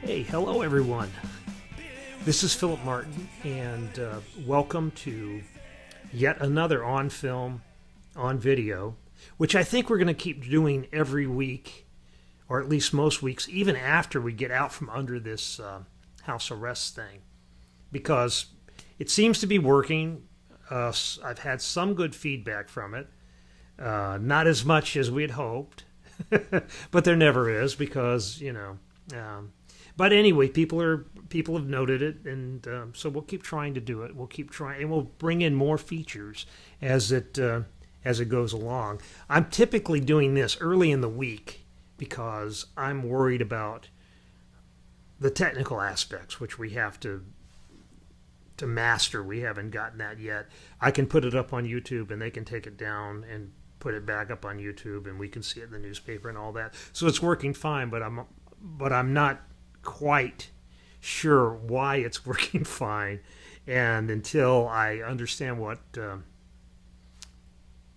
Hey, hello everyone. This is Philip Martin, and welcome to yet another OnFilm, on video, which I think we're going to keep doing every week, or at least most weeks, even after we get out from under this house arrest thing, because it seems to be working. I've had some good feedback from it, not as much as we had hoped, but there never is because, but anyway, people have noted it, and so we'll keep trying to do it. We'll keep trying, and we'll bring in more features as it goes along. I'm typically doing this early in the week because I'm worried about the technical aspects, which we have to master. We haven't gotten that yet. I can put it up on YouTube, and they can take it down and put it back up on YouTube, and we can see it in the newspaper and all that. So it's working fine, but I'm not quite sure why it's working fine, and until I understand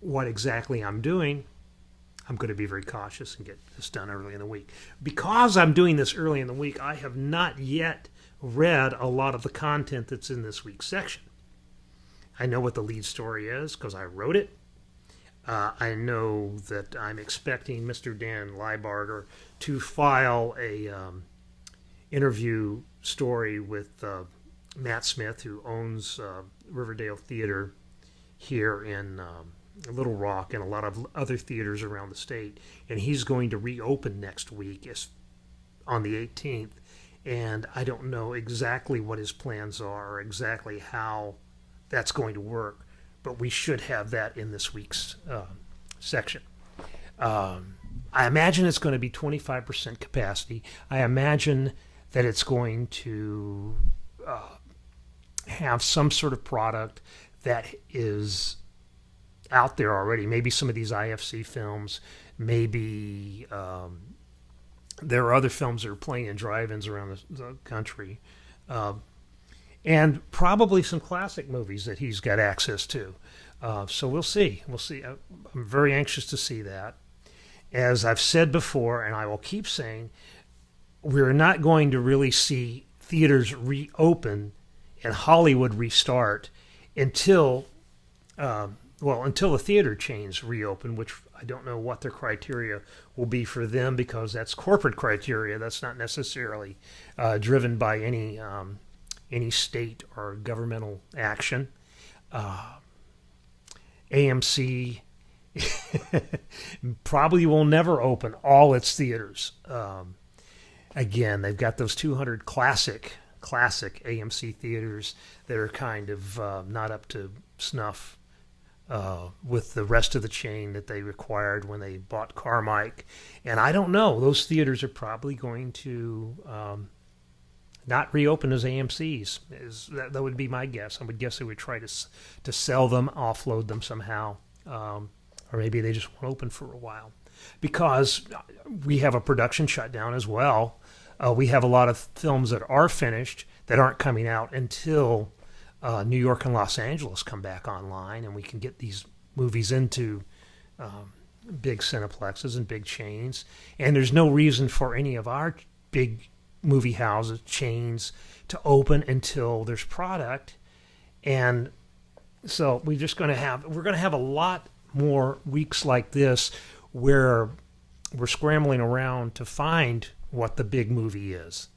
what exactly I'm doing, I'm going to be very cautious and get this done early in the week. Because I'm doing this early in the week, I have not yet read a lot of the content that's in this week's section. I know what the lead story is because I wrote it. I know that I'm expecting Mr. Dan Liebarger to file a interview story with Matt Smith, who owns Riverdale Theater here in Little Rock and a lot of other theaters around the state. And he's going to reopen next week on the 18th. And I don't know exactly what his plans are or exactly how that's going to work, but we should have that in this week's section. I imagine it's going to be 25% capacity. I imagine that it's going to have some sort of product that is out there already. Maybe some of these IFC films, maybe there are other films that are playing in drive-ins around the country, and probably some classic movies that he's got access to. So we'll see. I'm very anxious to see that. As I've said before, and I will keep saying, we're not going to really see theaters reopen and Hollywood restart until the theater chains reopen, which I don't know what their criteria will be for them, because that's corporate criteria. That's not necessarily driven by any state or governmental action. AMC probably will never open all its theaters. Again, they've got those 200 classic AMC theaters that are kind of not up to snuff with the rest of the chain that they required when they bought Carmike. And I don't know. Those theaters are probably going to not reopen as AMCs. That would be my guess. I would guess they would try to sell them, offload them somehow. Or maybe they just won't open for a while. Because we have a production shutdown as well. We have a lot of films that are finished that aren't coming out until New York and Los Angeles come back online, and we can get these movies into big cineplexes and big chains. And there's no reason for any of our big movie houses, chains, to open until there's product. And so we're going to have a lot more weeks like this where we're scrambling around to find what the big movie is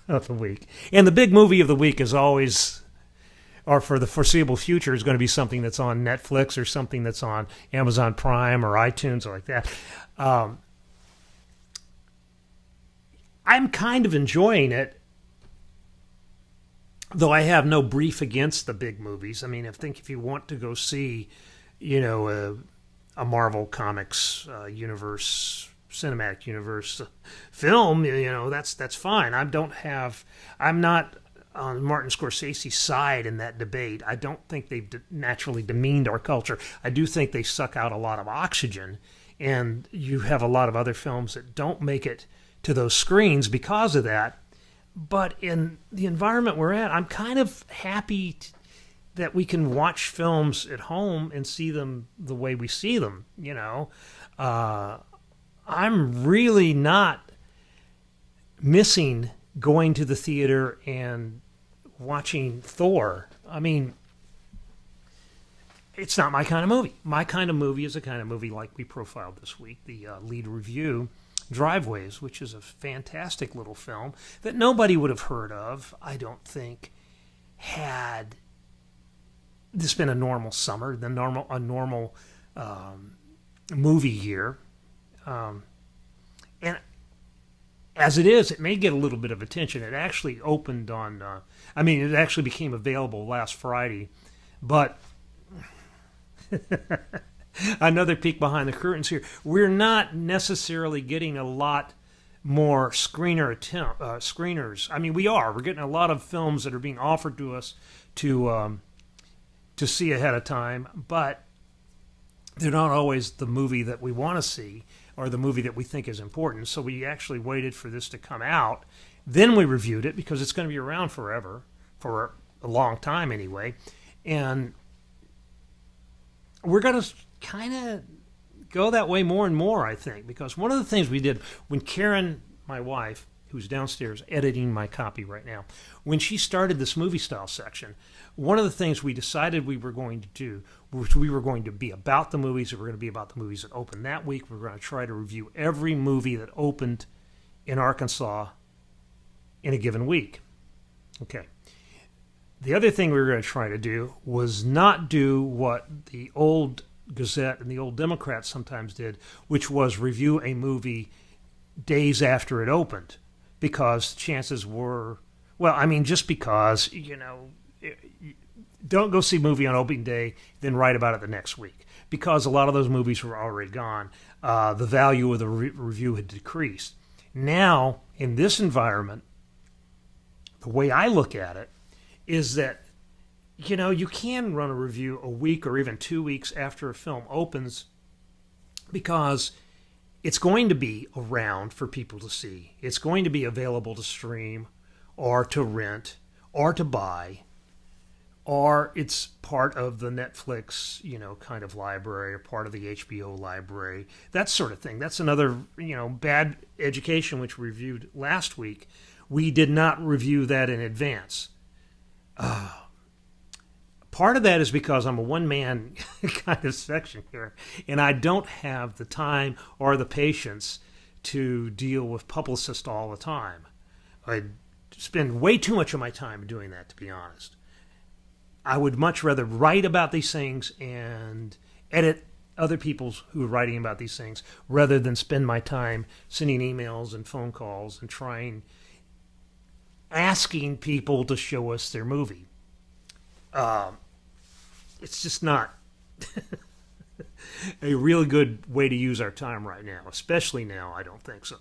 of the week. And the big movie of the week is always, or for the foreseeable future, is going to be something that's on Netflix or something that's on Amazon Prime or iTunes or like that. I'm kind of enjoying it, though I have no brief against the big movies. I mean, if you want to go see, a Marvel Comics universe, cinematic universe film, that's fine. I'm not on Martin Scorsese's side in that debate. I don't think they've naturally demeaned our culture. I do think they suck out a lot of oxygen, and you have a lot of other films that don't make it to those screens because of that. But in the environment we're at, I'm kind of happy that we can watch films at home and see them the way we see them, I'm really not missing going to the theater and watching Thor. I mean, it's not my kind of movie. My kind of movie is a kind of movie like we profiled this week, the lead review, Driveways, which is a fantastic little film that nobody would have heard of, I don't think, had this been a normal summer, a normal movie year. And as it is, it may get a little bit of attention. It actually opened on, it actually became available last Friday, but another peek behind the curtains here. We're not necessarily getting a lot more screeners. I mean, we're getting a lot of films that are being offered to us to see ahead of time, but they're not always the movie that we want to see or the movie that we think is important. So we actually waited for this to come out. Then we reviewed it because it's going to be around forever, for a long time anyway. And we're going to kind of go that way more and more, I think, because one of the things we did when Karen, my wife, who's downstairs editing my copy right now, when she started this movie style section, one of the things we decided we were going to do was we were going to be about the movies. We were going to be about the movies that opened that week. We were going to try to review every movie that opened in Arkansas in a given week. Okay. The other thing we were going to try to do was not do what the old Gazette and the old Democrats sometimes did, which was review a movie days after it opened, because chances were, just because, don't go see a movie on opening day, then write about it the next week, because a lot of those movies were already gone. The value of the review had decreased. Now, in this environment, the way I look at it is that, you can run a review a week or even 2 weeks after a film opens, because it's going to be around for people to see. It's going to be available to stream or to rent or to buy, or it's part of the Netflix, kind of library, or part of the HBO library, that sort of thing. That's another, Bad Education, which we reviewed last week. We did not review that in advance. Part of that is because I'm a one-man kind of section here, and I don't have the time or the patience to deal with publicists all the time. I spend way too much of my time doing that, to be honest. I would much rather write about these things and edit other people who are writing about these things, rather than spend my time sending emails and phone calls and asking people to show us their movie. It's just not a real good way to use our time right now, especially now. I don't think so.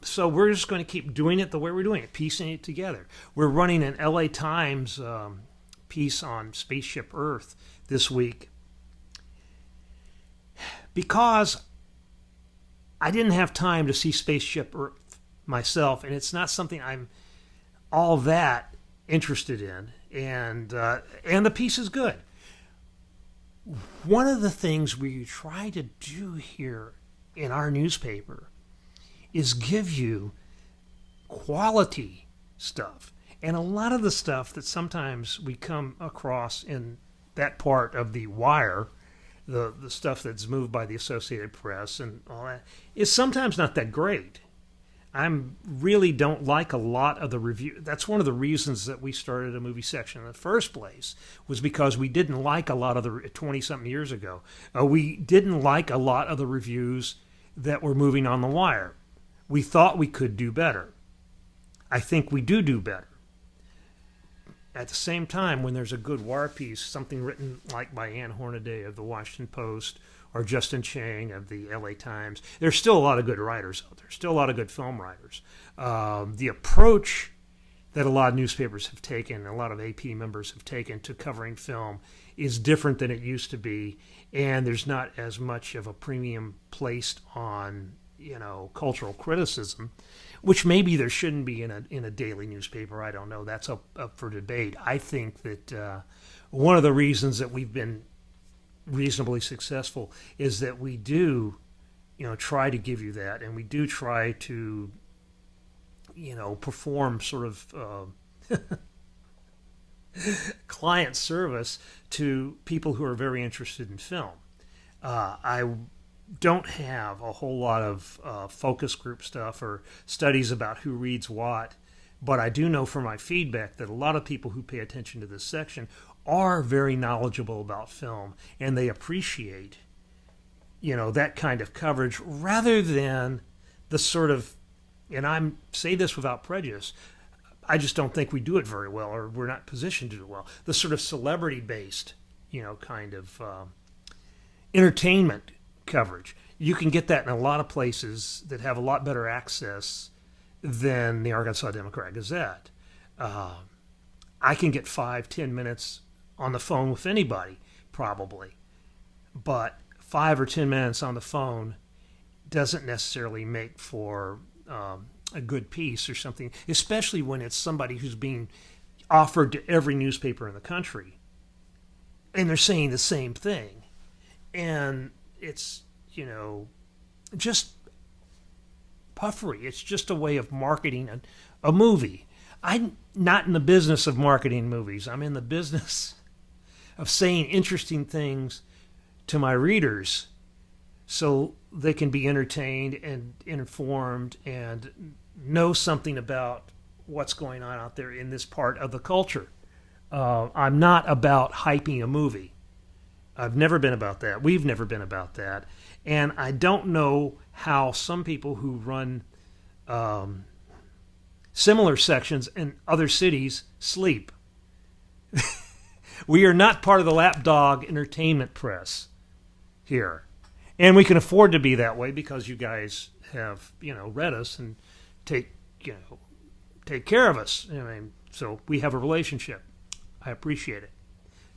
So we're just going to keep doing it the way we're doing it, piecing it together. We're running an LA Times piece on Spaceship Earth this week because I didn't have time to see Spaceship Earth myself, and it's not something I'm all that interested in. And the piece is good. One of the things we try to do here in our newspaper is give you quality stuff. And a lot of the stuff that sometimes we come across in that part of the wire, the stuff that's moved by the Associated Press and all that, is sometimes not that great. I really don't like a lot of the review. That's one of the reasons that we started a movie section in the first place, was because we didn't like a lot of the 20-something years ago. We didn't like a lot of the reviews that were moving on the wire. We thought we could do better. I think we do better. At the same time, when there's a good wire piece, something written like by Ann Hornaday of the Washington Post or Justin Chang of the LA Times, there's still a lot of good writers out there, still a lot of good film writers. The approach that a lot of newspapers have taken, a lot of AP members have taken to covering film is different than it used to be, and there's not as much of a premium placed on, cultural criticism, which maybe there shouldn't be in a daily newspaper. I don't know. That's up for debate. I think that one of the reasons that we've been reasonably successful is that we do, try to give you that, and we do try to perform sort of client service to people who are very interested in film. I don't have a whole lot of focus group stuff or studies about who reads what, but I do know from my feedback that a lot of people who pay attention to this section are very knowledgeable about film, and they appreciate, that kind of coverage rather than the sort of, and I say this without prejudice, I just don't think we do it very well, or we're not positioned to do it well, the sort of celebrity-based, kind of entertainment coverage. You can get that in a lot of places that have a lot better access than the Arkansas Democrat-Gazette. I can get 5-10 minutes on the phone with anybody, probably. But 5 or 10 minutes on the phone doesn't necessarily make for a good piece or something, especially when it's somebody who's being offered to every newspaper in the country. And they're saying the same thing. And it's, just puffery. It's just a way of marketing a movie. I'm not in the business of marketing movies. I'm in the business of saying interesting things to my readers so they can be entertained and informed and know something about what's going on out there in this part of the culture. I'm not about hyping a movie. I've never been about that. We've never been about that. And I don't know how some people who run similar sections in other cities sleep. We are not part of the lapdog entertainment press here. And we can afford to be that way because you guys have, read us and take care of us. So we have a relationship. I appreciate it.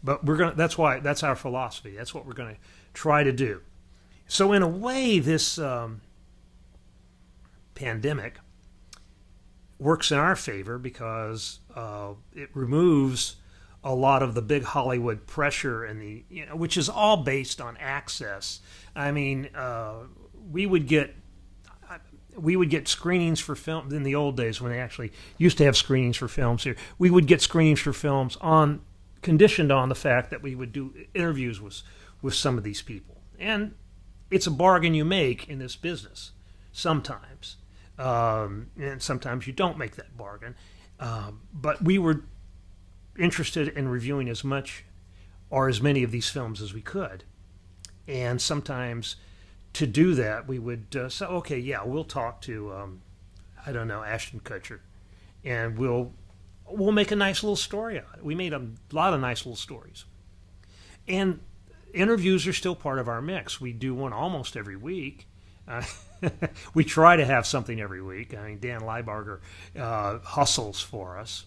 But that's our philosophy. That's what we're going to try to do. So in a way, this pandemic works in our favor because it removes a lot of the big Hollywood pressure and which is all based on access. I mean, we would get screenings for film in the old days when they actually used to have screenings for films here. We would get screenings for films conditioned on the fact that we would do interviews with some of these people. And it's a bargain you make in this business sometimes. And sometimes you don't make that bargain. But we were interested in reviewing as much or as many of these films as we could. And sometimes to do that, we would say, okay, yeah, we'll talk to, Ashton Kutcher. And we'll make a nice little story out of it. We made a lot of nice little stories. And interviews are still part of our mix. We do one almost every week. We try to have something every week. I mean, Dan Leibarger hustles for us.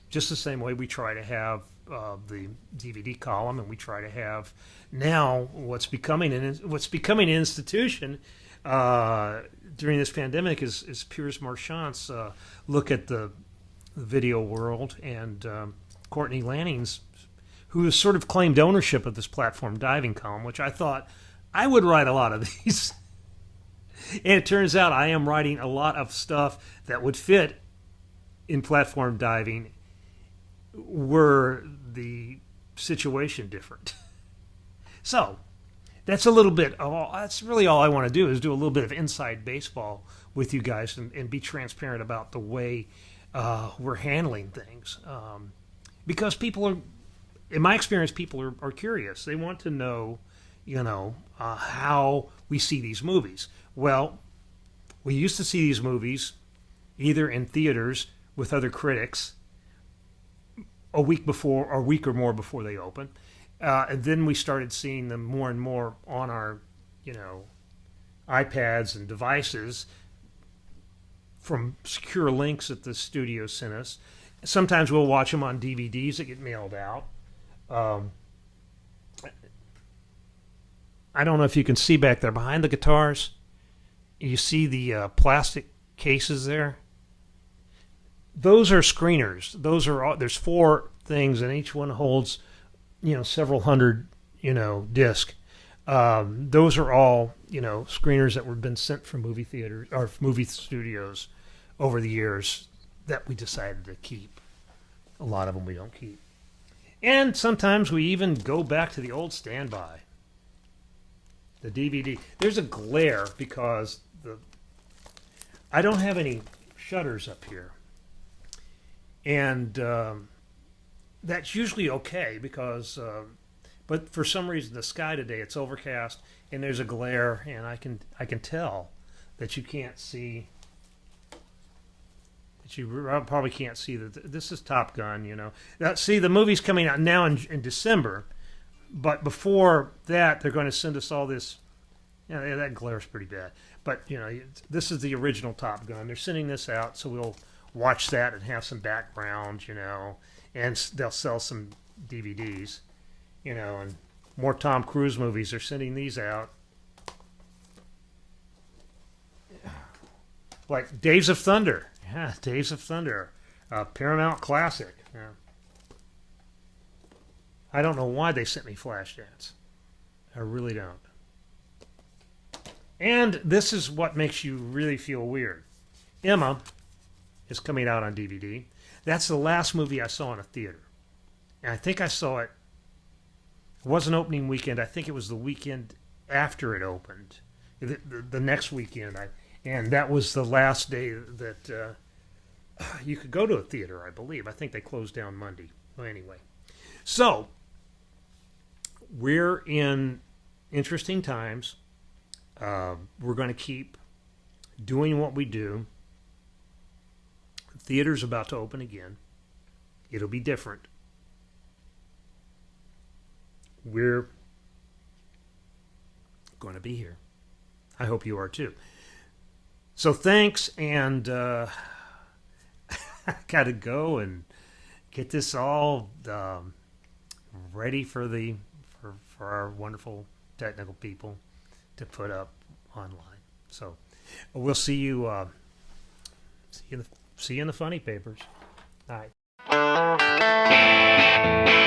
Just the same way we try to have the DVD column, and we try to have now what's becoming an institution during this pandemic is Piers Marchant's look at the video world, and Courtney Lanning's, who has sort of claimed ownership of this platform diving column, which I thought I would write a lot of these. And it turns out I am writing a lot of stuff that would fit in platform diving were the situation different. So that's a little bit of all. That's really all I want to do is do a little bit of inside baseball with you guys and be transparent about the way we're handling things. Because people are, in my experience, people are curious. They want to know, how we see these movies. Well, we used to see these movies either in theaters with other critics a week or more before they open. And then we started seeing them more and more on our, iPads and devices from secure links that the studio sent us. Sometimes we'll watch them on DVDs that get mailed out. I don't know if you can see back there behind the guitars. You see the plastic cases there? Those are screeners. There's 4 things, and each one holds, several hundred, discs. Those are all, screeners that were been sent from movie theaters or movie studios over the years that we decided to keep. A lot of them we don't keep. And sometimes we even go back to the old standby, the DVD. There's a glare because I don't have any shutters up here. And that's usually okay because, but for some reason the sky today, it's overcast and there's a glare, and I can tell that you can't see. That you probably can't see that this is Top Gun. Now, see, the movie's coming out now in December, but before that they're going to send us all this. That glare's pretty bad. But this is the original Top Gun. They're sending this out, so we'll watch that and have some background, and they'll sell some DVDs, and more Tom Cruise movies. They're sending these out. Like Days of Thunder. Yeah, Days of Thunder. Paramount Classic. Yeah. I don't know why they sent me Flashdance. I really don't. And this is what makes you really feel weird. Emma is coming out on DVD. That's the last movie I saw in a theater. And I think I saw it. It wasn't opening weekend. I think it was the weekend after it opened. The next weekend. And that was the last day that you could go to a theater, I believe. I think they closed down Monday. Well, anyway. So, we're in interesting times. We're going to keep doing what we do. Theater's about to open again. It'll be different. We're going to be here. I hope you are too. So thanks, and I got to go and get this all ready for our wonderful technical people to put up online. So we'll see you. See you in the funny papers. All right.